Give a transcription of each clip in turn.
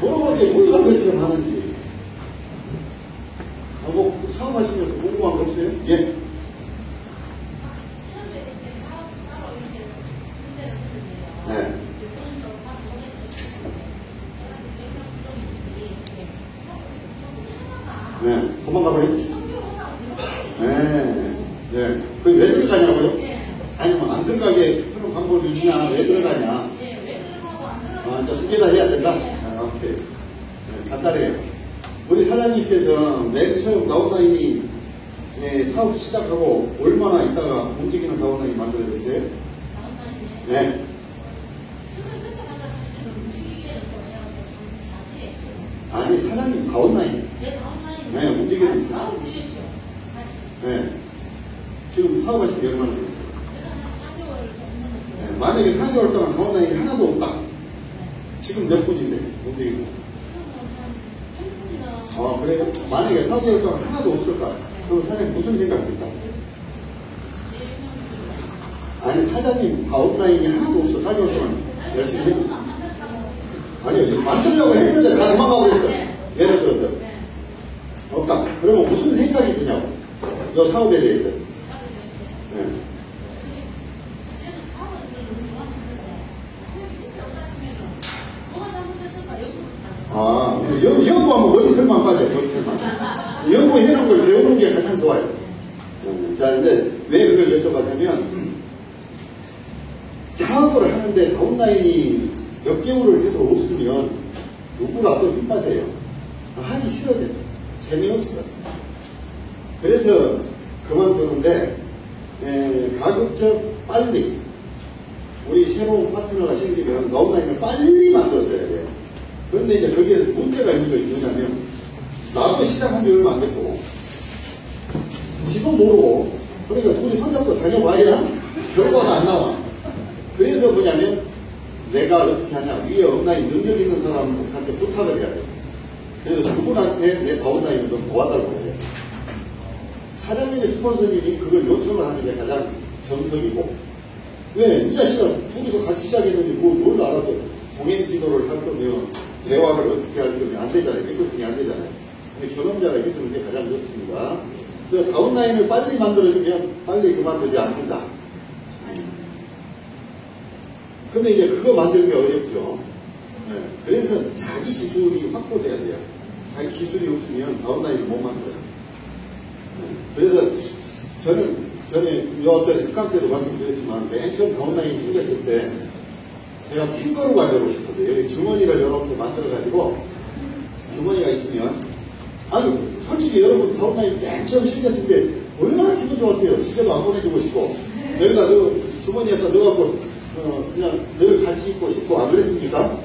모르게 뭘가 그렇게 하는지. 뭐 사업하시면서 궁금한 거 없어요? 예. 네. 네. 도망가버려? 네. 네. 그게 왜 들어가냐고요? 아니, 뭐, 안 들어가게 그런 방법이 있냐? 왜 들어가냐? 아, 저 두 개 다 해야 된다? 아, 오케이. 네, 간단해요. 우리 사장님께서 맨 처음 다운라인이 사업 시작하고 얼마나 있다가 움직이는 다운라인 만들어졌어요? 네. 아니, 사장님 다운라인. 네, 움직이는. 네. 지금 사업하신 지 얼마나 됐어요? 네, 만약에 4개월 동안 다운라인이 하나도 없다. 지금 몇 분인데, 움직이고. 그래요? 만약에 4개월 동안 하나도 없을까? 그럼 사장님 무슨 생각입니까? 아니, 사장님 다운라인이 하나도 없어. 4개월 동안 열심히 해. 아니요, 만들려고 했는데 다 도망가고 있어. 예를 들어서. 없다. 그러면 무슨 생각이 드냐고. 이 사업에 대해서. 네. 연구하면 머리털만 빠져요. 머리털만. 연구해놓은 걸 배우는 게 가장 좋아요. 자, 근데 왜 그걸 여쭤봤냐면, 사업을 하는데 다운라인이 몇 개월을 해도 없으면 누구라도 힘 빠져요. 하기 싫어져요. 재미없어. 그래서 그만두는데, 가급적 빨리, 우리 새로운 파트너가 생기면 다운라인을 빨리 만들어줘야 돼요. 그런데 이제 거기에 문제가 있는 게 뭐냐면, 나도 시작한 지 얼마 안 됐고, 지도 모르고, 그러니까 둘이 손잡고 다녀봐야 결과가 안 나와. 그래서 뭐냐면, 내가 어떻게 하냐, 위에 업라인 능력 있는 사람한테 부탁을 해야 돼. 그래서 그분한테 내 다운라인을 좀 도와달라고 해요. 사장님의 스폰서님이 그걸 요청을 하는 게 가장 정석이고, 왜? 이 자식아, 둘이서 같이 시작했는데 뭘 알아서 동행 지도를 할 거면 대화를 어떻게 할 거면 안 되잖아요. 미끄러움이 안 되잖아요. 근데 경험자가 해주는 게 가장 좋습니다. 그래서 다운라인을 빨리 만들어주면 빨리 그만두지 않는다. 근데 이제 그거 만들기 어렵죠. 네. 그래서 자기 기술이 확보돼야 돼요. 자기 기술이 없으면 다운라인을 못 만들어요. 네. 그래서 저는 전에 요전에 특강 때도 말씀드렸지만 맨 처음 다운라인 생겼을 때 제가 핑거루가 되고 싶었어요. 여기 주머니를 이렇게 만들어가지고 주머니가 있으면 아니 솔직히 여러분 다운라인 맨 처음 생겼을 때 얼마나 기분 좋았어요. 집에도 안 보내주고 싶고 여기다 주머니에다 넣어갖고 그냥 늘 같이 있고 싶고 안 그랬습니까?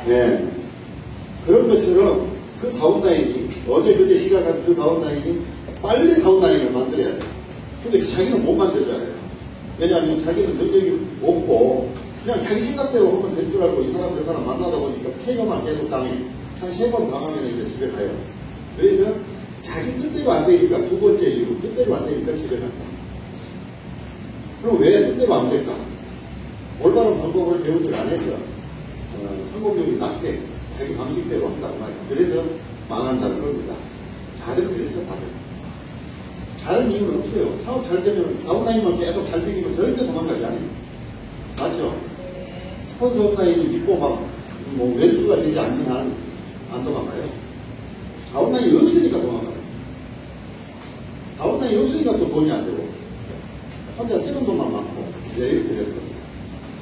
네. 그런 것처럼 그 다운라인이 어제 그제 시작한 그 다운라인이 빨리 다운라인을 만들어야 돼요. 근데 자기는 못 만들잖아요. 왜냐하면 자기는 능력이 없고 그냥 자기 생각대로 하면 될 줄 알고 이 사람 저 사람 만나다 보니까 폐거만 계속 당해. 한 3번 당하면 이제 집에 가요. 그래서 자기 뜻대로 안 되니까 두 번째 이유 뜻대로 안 되니까 집에 간다. 그럼 왜 뜻대로 안 될까? 올바른 방법을 배우질 안 해서 성공률이 낮게 자기 방식대로 한다고 말이에요. 그래서 망한다는 겁니다. 다들 그래서 다들. 다른 이유는 없어요. 사업 잘 되면 다운라인만 계속 잘 생기면 절대 도망가지 않아요. 맞죠? 스폰서 업라인을 믿고 뭐 왼수가 되지 않는 한 안 도망가요. 다운라인이 없으니까 도망가요. 다운라인이 없으니까 또 돈이 안 되고 혼자 쓰는 돈만 많고 이렇게 될 거예요.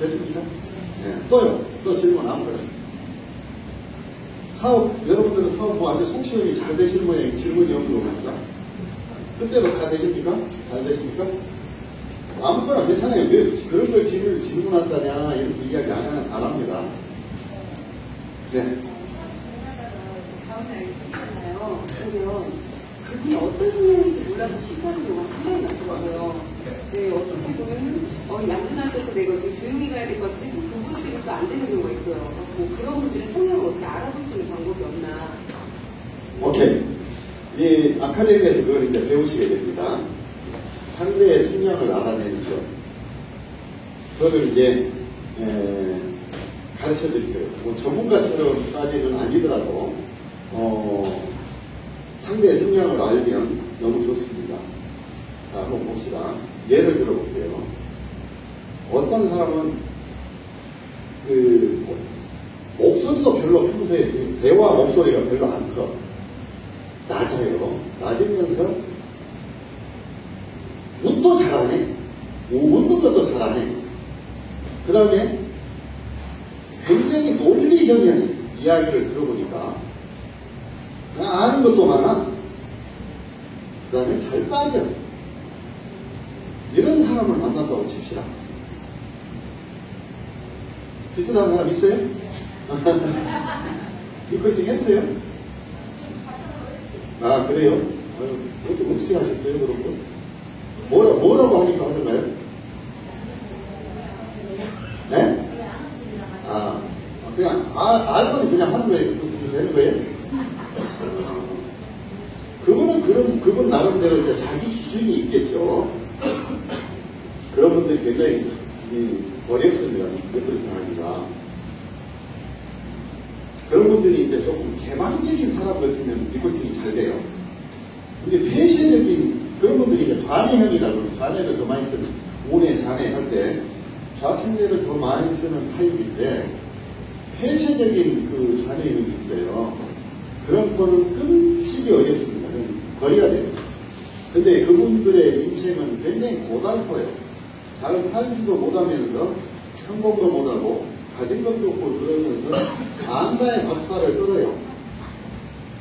됐습니까? 네. 또 질문 아무거나. 사업, 여러분들은 사업 뭐 아주 송시험이 잘 되실 모양이 질문이 없는 겁니다. 뜻대로 다 되십니까? 잘 되십니까? 아무거나 괜찮아요. 왜 그런 걸 질문한다냐 이렇게 이야기 안 합니다. 네. 다운라인 있잖아요. 그러면 그분이 어떤 성향인지 몰라서 시사하는 경우가 상당히 많더라고요. 네, 어떻게 보면은 얌전하셔서 내가 이렇게 조용히 가야 될 것 같은데 또 그분들이 또 안 되는 경우가 있고요. 뭐 그런 분들의 성향을 어떻게 알아볼 수 있는 방법이 없나? 오케이. 이 아카데미에서 그걸 이제 배우시게 됩니다. 상대의 성향을 알아내는 것. 그걸 이제 가르쳐 드릴 거예요. 뭐 전문가처럼까지는 아니더라도, 상대의 성향을 알면 너무 좋습니다. 자, 한번 봅시다. 예를 들어볼게요. 어떤 사람은 목소리도 별로 평소에 대화 목소리가 별로 안 커. 낮아요. 낮으면서 웃도 잘하네. 웃는 것도 잘하네. 그 다음에 굉장히 논리적인 이야기를 들어보니까 아는 것도 많아. 그 다음에 잘 따져. 이런 사람을 만난다고 칩시다. 비슷한 사람 있어요? 리코팅 했어요? 아, 그래요? 어떻게 하셨어요, 그런 거? 뭐라고 하니까 하던가요? 네? 그냥, 알고는 그냥 하는 거예요? 그렇게 되는 거예요? 그분 나름대로 이제 자기 기준이 있겠죠. 그런 분들이 굉장히 어렵습니다. 리코팅 하기가. 그런 분들이 이제 조금 개방적인 사람 같으면 리코팅이 잘 돼요. 근데 폐쇄적인 그런 분들이 이제 좌뇌형이라고 그러죠. 좌뇌를 더 많이 쓰는, 우뇌, 좌뇌 할 때 좌측뇌를 더 많이 쓰는 타입인데, 폐쇄적인 그 좌뇌형이 있어요. 그런 거는 끊기기 어렵습니다. 거리가 돼요. 근데 그분들의 인생은 굉장히 고달퍼요. 잘 살지도 못하면서 성공도 못하고 가진 것도 없고 그러면서 강다의 박사를 떨어요.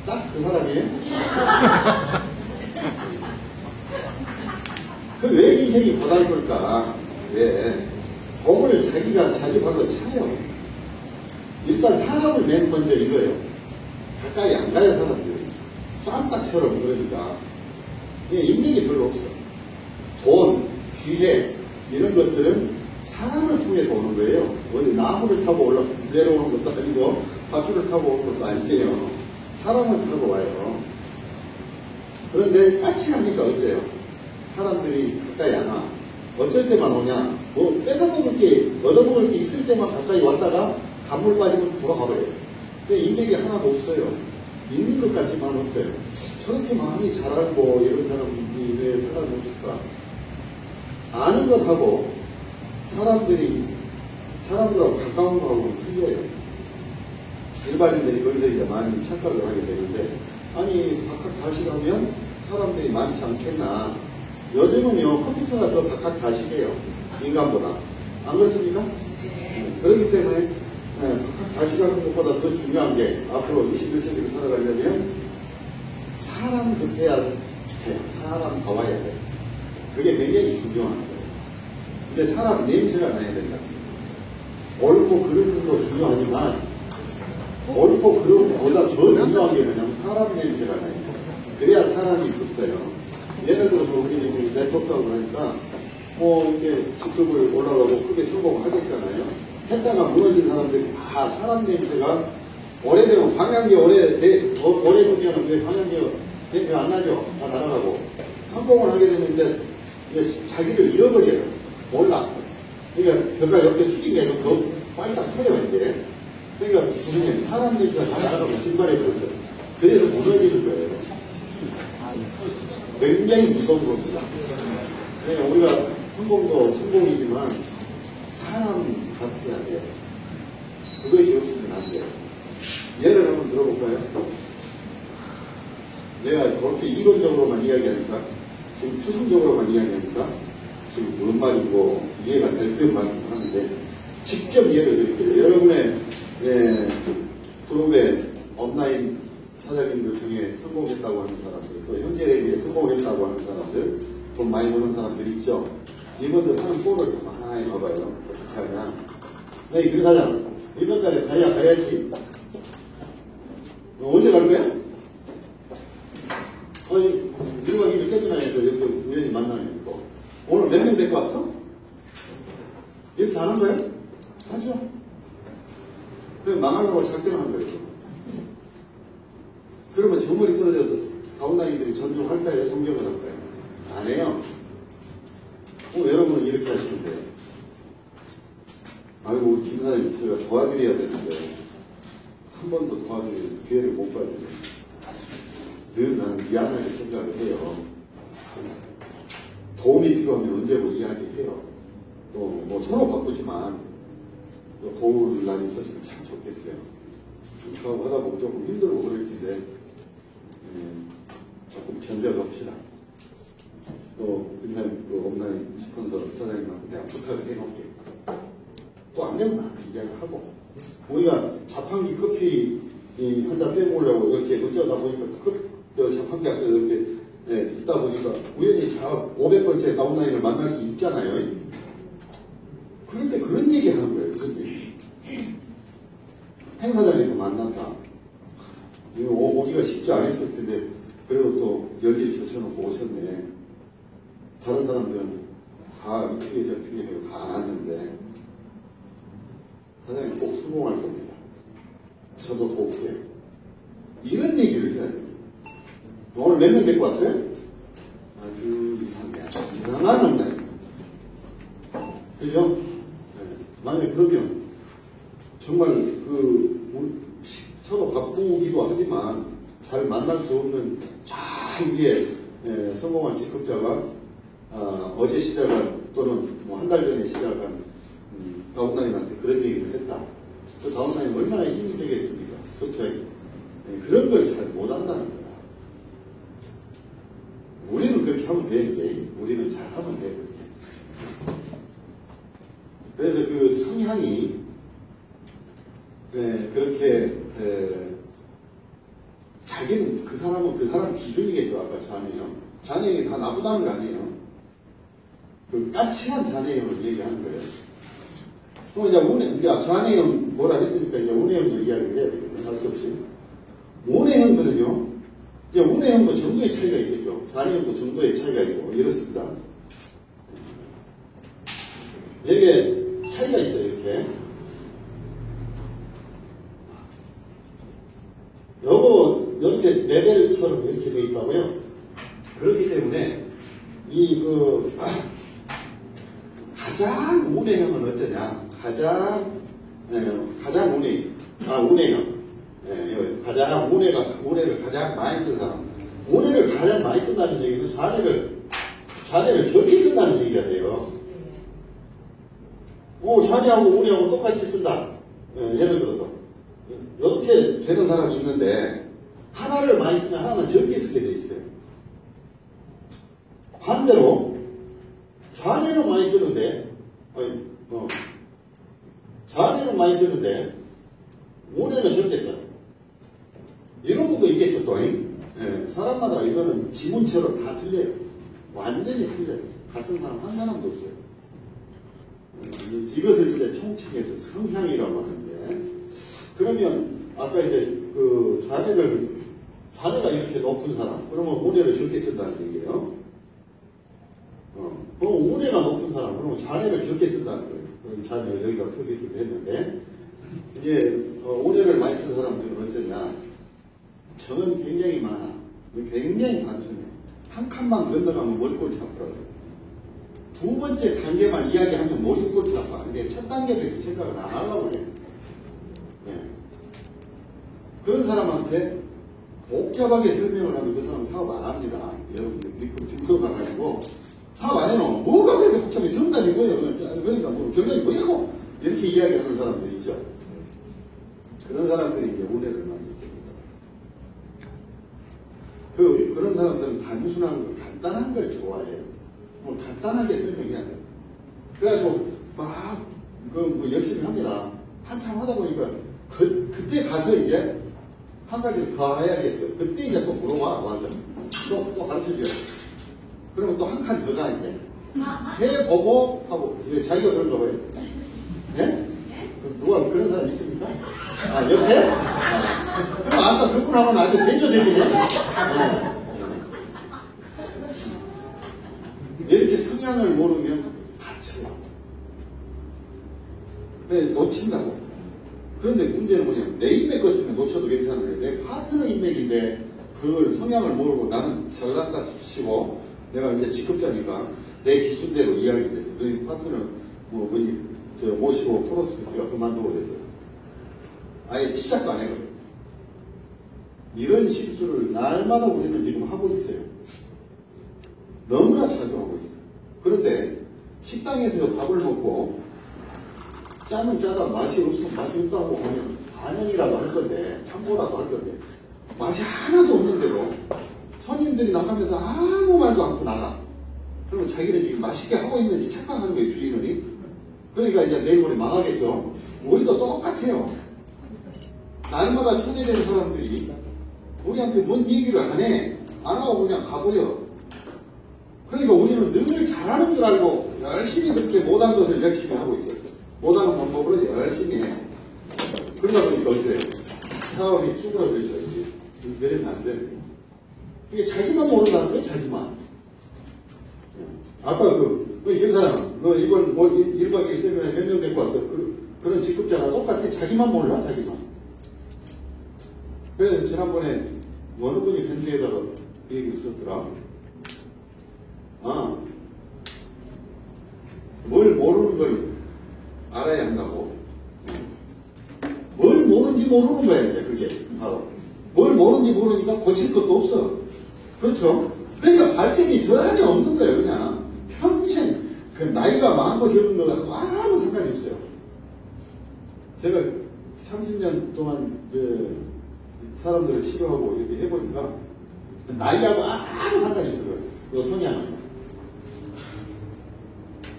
딱 그 사람이에요. 왜 인생이 고달플까? 왜? 공을 자기가 자기 발로 차요. 일단 사람을 맨 먼저 잃어요. 가까이 안 가요, 사람들이. 쌈딱처럼 그러니까. 인맥이 별로 없어요. 돈, 기회, 이런 것들은 사람을 통해서 오는 거예요. 어디 나무를 타고 내려오는 것도 아니고, 밧줄을 타고 오는 것도 아니에요. 사람을 타고 와요. 그런데 까칠하니까 어째요? 사람들이 가까이 안 와. 어쩔 때만 오냐? 뭐 뺏어먹을 게, 얻어먹을 게 있을 때만 가까이 왔다가 간물 빠지면 돌아가버려요. 근데 인맥이 하나도 없어요. 있는 것 같지만 없어요. 저렇게 많이 잘 알고 이런 사람이 왜 사람이 없을까? 아는 것하고 사람들하고 가까운 거하고 틀려요. 일반인들이 거기서 이제 많이 착각을 하게 되는데, 아니, 바깥 다시 가면 사람들이 많지 않겠나. 요즘은요, 컴퓨터가 더 바깥 다시게요. 인간보다. 안 그렇습니까? 그렇기 때문에, 바깥 다시 가는 것보다 더 중요한 게, 앞으로 21세기를 살아가려면, 사람 급해야 돼요. 사람 다 와야 돼요. 그게 굉장히 중요한 거예요. 근데 사람 냄새가 나야 된다. 옳고 그르는 거 중요하지만, 옳고 그르는 것보다 더 중요한 게 뭐냐면, 사람 냄새가 나야 돼요. 그래야 사람이 붙어요. 예를 들어서 우리는 네트워크하고 그러니까, 이렇게 직급을 올라가고 크게 성공하겠잖아요. 했다가 무너진 사람들이 다 사람 냄새가 오래되면, 방향제 오래되면 왜 방향제 냄새 안 나죠? 다 날아가고. 성공을 하게 되면 이제 자기를 잃어버려요. 몰라. 그러니까 벽가 옆에 튀긴 게 더 빨리 다 서요, 이제. 그러니까 무슨 사람 냄새가 다 날아가고 증발해버렸어요. 그래서 무너지는 거예요. 굉장히 무서운 겁니다. 그러니까 우리가 성공도 성공이지만 사람 같아야 돼요. 그것이 없으면 안 돼요. 예를 한번 들어볼까요? 내가 그렇게 이론적으로만 이야기하니까, 지금 추상적으로만 이야기하니까, 지금 뭔 말이고 이해가 될 듯 말도 하는데, 직접 예를 드릴게요. 여러분의 그룹의 온라인 사장님들 중에 성공했다고 하는 사람들, 또 현재에 성공했다고 하는 사람들, 돈 많이 버는 사람들 있죠? 이분들 하는 꼴을 가만히 봐봐요. 어떻게 하냐. 네, 길 사장, 이번 달에 가야지. 언제 갈 거야? 일박이일 세미나에서 이렇게 우연히 만나면 또 오늘 몇 명 데리고 왔어? 이렇게 하는 거예요? 하죠. 그냥 망하려고 작정한 거예요. 그러면 정말이 떨어져서 다운라인들이 전종할까요? 존경을 할까요? 안 해요. 여러분은 이렇게 하시면 돼요. 아이고, 우리 김 사장님 제가 도와드려야 되는데 한 번도 도와드릴 기회를 못 받으면 늘 나는 미안하게 생각을 해요. 도움이 필요하면 언제고 이야기해요. 또 뭐 서로 바쁘지만 또 도울 날이 있었으면 참 좋겠어요. 사업하다 보면 조금 힘들고 그럴 텐데 조금 견뎌봅시다. 또 옛날 그 온라인 스폰서 사장님한테 내가 부탁을 해놓을게. 또 안 되면 나한테 이야기하고 우리가 자판기 커피 한 잔 빼먹으려고 이렇게 어쩌다 보니까 자판기 앞에 이렇게 있다 보니까 우연히 500번째 다운라인을 만날 수 있잖아요. 그런데 그런 얘기 하는 거예요. 그런 얘기. 행사장에서 만났다. 이거 오기가 쉽지 않았을 텐데 그래도 또 열기를 젖혀놓고 오셨네. 다른 사람들은 다 이쁘게 저쁘게 되고 다 안 왔는데 사장님 꼭 성공할 겁니다. 저도 도울게요. 이런 얘기를 해야 됩니다. 오늘 몇 명 데리고 왔어요? 아주 이상한 온라인이에요. 그죠? 네. 만약에 그러면 정말 서로 바쁘기도 하지만 잘 만날 수 없는 잘 위에 성공한 직급자가 어제 시작한 또는 뭐 한 달 전에 시작한 다운라인한테 그런 얘기를 했다. 그 다운라인 얼마나 힘이 되겠습니까? 그렇죠? 그런 걸 잘 못한다는 거야. 우리는 그렇게 하면 되는데 우리는 잘 하면 돼. 그래서 그 성향이 그렇게 자기는 그 사람은 그 사람 기준이겠죠. 아까 자네형이 다 나쁘다는 거 아니에요. 그 까칠한 자네형을 얘기하는 거예요. 그럼 이제 자네형 뭐라 했으니까 이제 운해형도 이야기를 해야 되겠네. 할 수 없이. 운해형들은요, 이제 운해형도 정도의 차이가 있겠죠. 자네형도 정도의 차이가 있고 이렇습니다. 여기에 차이가 있어요. 이렇게. 이렇게 레벨처럼 이렇게 되어 있다고요. 그렇기 때문에 가장 운해형은 어쩌냐? 가장 운해형. 운해를 가장 많이 쓴 사람. 운해를 가장 많이 쓴다는 얘기는 자네를 적게 쓴다는 얘기가 돼요. 자네하고 운해하고 똑같이 쓴다. 예를 들어서. 이렇게 되는 사람이 있는데, 하나를 많이 쓰면 하나는 적게 쓰게 돼 있어요. 반대로, 자네는 많이 쓰는데, 운해는 적게 써요. 이런 것도 있겠죠, 또. 사람마다 이거는 지문처럼 다 틀려요. 완전히 틀려요. 같은 사람 한 사람도 없어요. 이것을 이제 총칭해서 성향이라고 하는데, 그러면 아까 이제 자네가 이렇게 높은 사람, 그러면 운해를 적게 쓴다는 얘기예요. 그럼 운해가 높은 사람, 그러면 자네를 적게 쓴다는 거예요. 자네를 여기다 표기를 했는데, 이제 운해를 많이 쓰는 사람들은 어쩌냐? 정은 굉장히 많아. 굉장히 단순해. 한 칸만 건너가면 머리꼴 잡더라고요. 두 번째 단계만 이야기하면 머리꼴 잡아. 근데 첫 단계를 생각을 안 하려고 해요. 그런 사람한테 복잡하게 설명을 하면 그 사람은 사업 안 합니다. 여러분들 믿고 가가지고 사업 안 해요. 뭐가 그렇게 복잡해? 정답이 뭐예요? 그러니까 뭐 결론이 뭐냐고 이렇게 이야기하는 사람들이 있죠. 그런 사람들이 이제 운해를 많이 씁니다. 그런 사람들은 단순한 걸, 간단한 걸 좋아해요. 뭐 간단하게 설명해야 돼요. 그래가지고 뭐 열심히 합니다. 한참 하다 보니까 그때 가서 이제 한 가지를 더 해야겠어요. 그때 이제 또 물어봐, 와서. 또 가르쳐줘요. 그러면 또 한 칸 더 가, 이제. 해보고 하고, 이제 자기가 그런가 봐요. 네? 누가 그런 사람 있습니까? 옆에? 그럼 아까 그분 하면 아주 대처되거든요. 이렇게 성향을 모르면 갇혀요. 놓친다고. 그런데 문제는 뭐냐면 내 인맥 같으면 놓쳐도 괜찮은데 내 파트너 인맥인데 그걸 성향을 모르고 나는 잘났다 치고 내가 이제 직급자니까 내 기준대로 이야기를 해서 너희 파트너 뭐 뭔지 모시고 프로스펙트가 그만두고 그랬어요. 아예 시작도 안 했거든요. 이런 실수를 날마다 우리는 지금 하고 있어요. 너무나 자주 하고 있어요. 그런데 식당에서 밥을 먹고 짜면 짜다 맛이 없으면 맛이 없다고 하면 반영이라도 할 건데 참고라도 할 건데 맛이 하나도 없는데도 손님들이 나가면서 아무 말도 않고 나가. 그러면 자기는 지금 맛있게 하고 있는지 착각하는 거예요, 주인은. 그러니까 이제 내일 모레 망하겠죠. 우리도 똑같아요. 날마다 초대되는 사람들이 우리한테 뭔 얘기를 안 해. 안 하고 그냥 가버려. 그러니까 우리는 늘 잘하는 줄 알고 열심히 그렇게 못한 것을 열심히 하고 있어요. 못하는 방법으로 열심히 해. 그러다 보니까 어때요? 사업이 쭈그러들죠, 이제. 내리면 안 되는 거예요. 이게 자기만 모른다는 거예요, 자기만. 아까 김사장, 너 이번 1박 2일 세미나에 몇 명 데리고 왔어? 그런 직급자나 똑같아. 자기만 몰라, 자기만. 그래서 지난번에 어느 분이 밴드에다가 그 얘기를 썼더라. 뭘 모르는 걸 알아야 한다고. 뭘 모르는지 모르는 거야, 이제 그게. 바로. 뭘 모르는지 모르니까 고칠 것도 없어. 그렇죠? 그러니까 발전이 전혀 없는 거예요, 그냥. 평생, 그 나이가 많고 적은 거 가지고 아무 상관이 없어요. 제가 30년 동안 사람들을 치료하고 이렇게 해보니까 나이하고 아무 상관이 없어요. 그 성향은.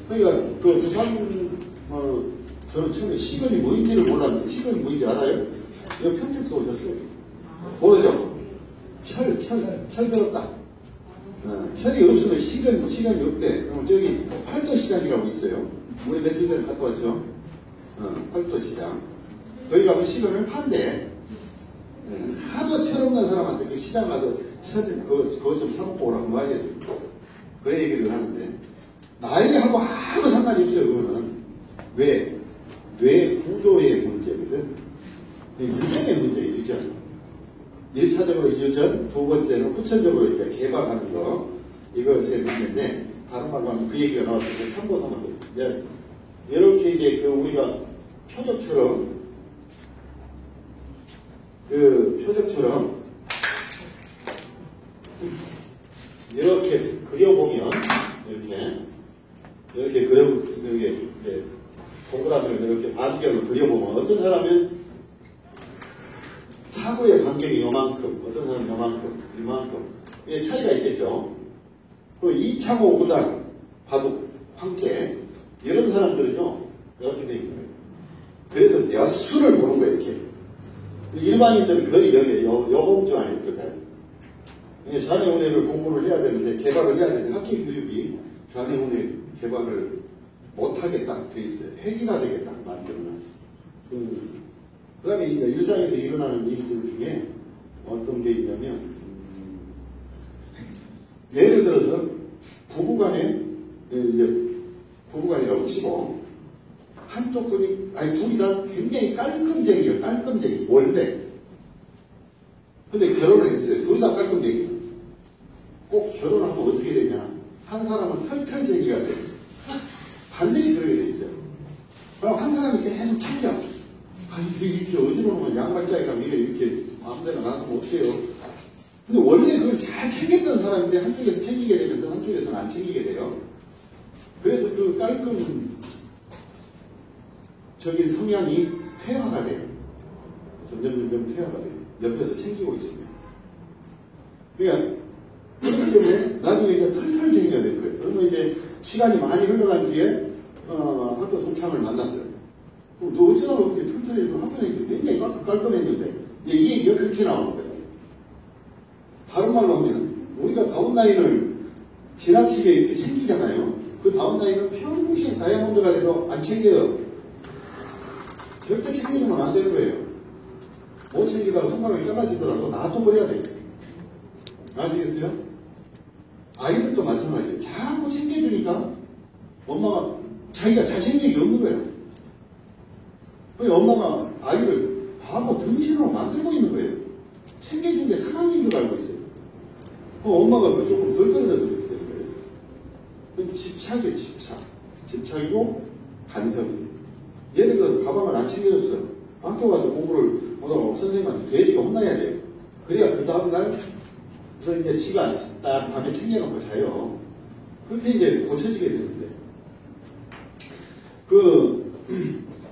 그러니까 그 부산 저는 처음에 시건이 뭐인지를 몰랐는데 시건이 뭐인지 알아요? 여기 평택서 오셨어요. 모르죠? 철스럽다. 철이 없으면 시간이 없대. 그럼 저기 팔도시장이라고 있어요. 우리 며칠 전에 갔다 왔죠? 팔도시장. 거기 가면 시간을 판대. 하도 철없는 사람한테 그 시장 가서 그거 좀 사먹고 오라고 말이야. 그 얘기를 하는데 나이하고 아무 상관이 없어요. 그거는. 왜? 뇌 구조의 문제거든. 유전의 문제예요. 유전. 1차적으로 유전, 두 번째는 후천적으로 이제 개발하는 거. 이것의 문제인데 다른 말로 하면 그 얘기가 나왔을 때 참고 삼았거든요. 이렇게 이제 그 우리가 표적처럼 이렇게 그려보면 이렇게 동그라미를 이렇게 반경을 그려보면 어떤 사람은 사고의 반경이 요만큼, 어떤 사람은 요만큼, 이만큼 이게 차이가 있겠죠. 그 이창호, 구단, 바둑, 황태 이런 사람들은요 이렇게 되어 있는 거예요. 그래서 몇 수를 보는 거예요. 이렇게. 일반인들은 거의 여기 요범주 안에 들어가요. 좌뇌우뇌를 공부를 해야 되는데 개발을 해야 되는데 학교 교육이 좌뇌우뇌 개발을 못하게 딱 돼 있어요. 획일화되게 딱 만들어놨어. 그 다음에 일상에서 일어나는 일들 중에 어떤 게 있냐면 예를 들어서 부부간에 이제 부부간이라고 치고 한쪽 분이 둘이 다 굉장히 깔끔쟁이에요. 깔끔쟁이 원래. 근데 결혼을 했어요. 둘 다 깔끔쟁이. 꼭 결혼하면 어떻게 되냐? 한 사람은 털털쟁이가 돼요. 반드시 그렇게 돼 있어요. 그럼 한 사람이 계속 챙겨. 이렇게 어지러우면 양말짝이랑 이렇게 마음대로 놔두면 어때요? 근데 원래 그걸 잘 챙겼던 사람인데 한쪽에서 챙기게 되면 또 한쪽에서는 안 챙기게 돼요. 그래서 그 깔끔적인 성향이 퇴화가 돼요. 점점 퇴화가 돼요. 옆에서 챙기고 있으면. 그러니까 그렇기 때문에 나중에 이제 털털쟁이가 될 거예요. 그러면 이제 시간이 많이 흘러간 뒤에 학교 동창을 만났어요. 너 어쩌다 그렇게 털털해서 학교에 굉장히 깔끔했는데 이 얘기가 그렇게 나오는 거예요. 다른 말로 하면 우리가 다운라인을 지나치게 이렇게 챙기잖아요. 그 다운라인은 평생 다이아몬드가 돼도 안 챙겨요. 절대 챙겨주면 안 되는 거예요. 못 챙기다가 손가락이 잘라지더라도 놔둬버려야 돼요. 아시겠어요? 아이들도 마찬가지예요. 자꾸 챙겨주니까 엄마가 자기가 자신력이 없는 거예요. 엄마가 아이를 바보 등신으로 만들고 있는 거예요. 챙겨준 게 사랑인 줄 알고 있어요. 엄마가 조금 덜 떨어져서 그렇게 되는 거예요. 집착이에요, 집착. 집착이고 간섭이에요. 예를 들어서 가방을 안 챙겨줬어요. 학교 가서 공부를 못하고 선생님한테 돼지가 혼나야 돼요. 그래야 그 다음날 그래서 이제 지가 딱 밤에 챙겨놓고 자요. 그렇게 이제 고쳐지게 되는데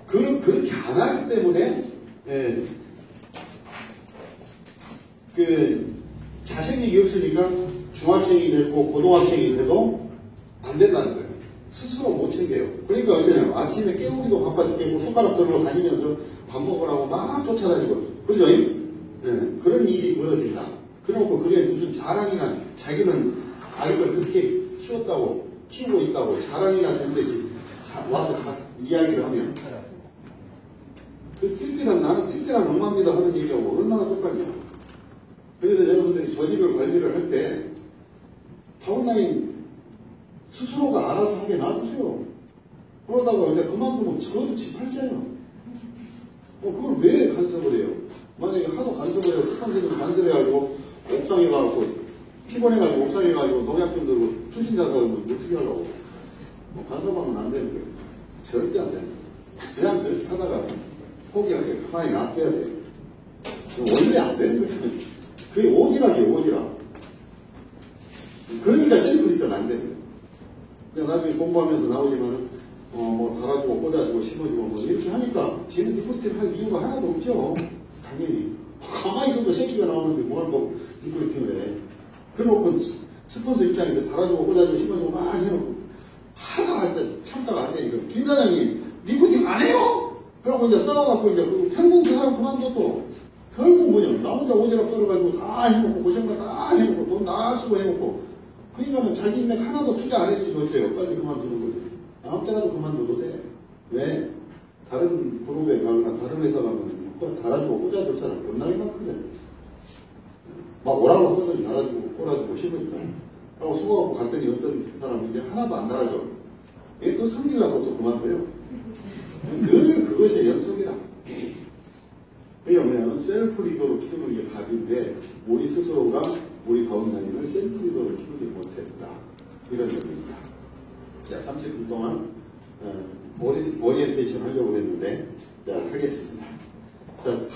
그렇게 안 하기 때문에 자생력이 없으니까 중학생이 되고 고등학생이 돼도 안 된다는 거예요. 스스로 못 챙겨요. 그러니까 어쩌냐면 아침에 깨우기도 바빠 죽겠고 숟가락 들고 다니면서 밥 먹으라고 막 쫓아다니고 그러죠? 그런 일이 벌어진다. 그러고 그게 무슨 자랑이나 자기는 아이를 그렇게 키웠다고 키우고 있다고 자랑이나 된 듯이 와서 이야기를 하면 나는 띨띨한 엄마입니다 하는 얘기하고 얼마나 똑같냐. 그래서 여러분들이 저지를 관리를 할 때 다운라인 스스로가 알아서 하게 놔두세요. 그러다가 이제 그만두면 저도 지 팔자예요. 그걸 왜 간섭을 해요? 만약에 하도 간섭을 해요. 스폰서들이 간섭해가지고 옥상에 가고 피곤해가지고 옥상에 가지고 농약 좀 들고 투신자사면 어떻게 하려고? 간섭하면 안 되는 거예요. 절대 안 되는 거예요. 그냥 그렇게 하다가 포기하게 가만히 놔둬야 돼요. 원래 안 되는 거예요. 그게 오지랖이에요, 오지랖. 그러니까 셀프 리더는 안 되는 거예요. 그러니까 나중에 공부하면서 나오지만 달아주고 꽂아주고 심어주고 이렇게 하니까 쟤는 리포팅 할 이유가 하나도 없죠. 당연히. 가만히 있어도 새끼가 나오는데 뭘 리포팅을 해. 그래놓고 스폰서 입장에서 달아주고 꽂아주고 심어주고 막 해놓고 하다가 참다가 안 되니까 김 사장님 리포팅 안 해요? 그러고 이제 써갖고 이제 결국 그 사람 그만뒀고 결국 뭐냐 나 혼자 오지랖 떨어가지고 다 해놓고 고생만 다 해놓고 돈 다 쓰고 해놓고 그러니까는 자기 인맥 하나도 투자 안 했으면 어때요? 빨리 그만두는 거지. 아무 때라도 그만둬도 돼. 왜? 다른 그룹에 가거나 다른 회사 가면 달아주고 꽂아줄 사람 겁나게 많거든. 막 오라고 하거든. 달아주고 꽂아주고 싶으니까. 그러고 수고하고 갔더니 어떤 사람이 이제 하나도 안 달아줘. 얘 또 성질나고 또 그만둬요. 늘 그것의 연속이다. 왜냐면 셀프 리더로 키우는 게 답인데 우리 스스로가 우리 다운라인을 셀프 리더로 키우지 못했다. 이런 점입니다. 자, 30분 동안 오리엔테이션 하려고 했는데 자, 하겠습니다. 자,